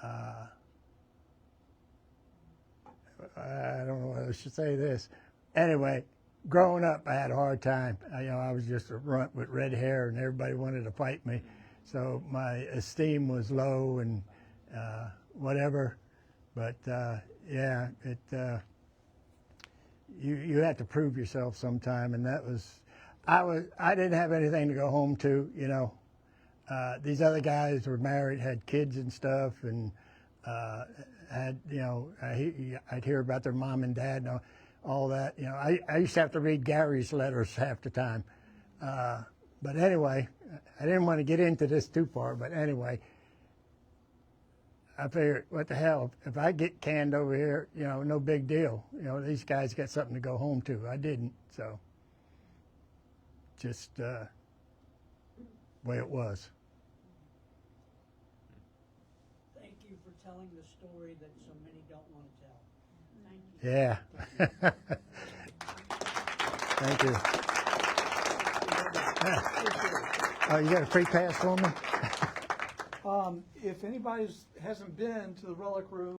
I don't know whether I should say this. Anyway, growing up, I had a hard time. I was just a runt with red hair, and everybody wanted to fight me. So my esteem was low and whatever. But you have to prove yourself sometime, and that was. I didn't have anything to go home to. These other guys were married, had kids and stuff, and had I'd hear about their mom and dad. all that. You know, I used to have to read Gary's letters half the time. But anyway, I didn't want to get into this too far, but anyway, I figured, what the hell, if I get canned over here, you know, no big deal. You know, these guys got something to go home to. I didn't, so just way it was. Thank you for telling the story that so many don't want to tell. Thank you. Yeah. Thank you. Oh, you got a free pass for me? If anybody hasn't been to the Relic Room,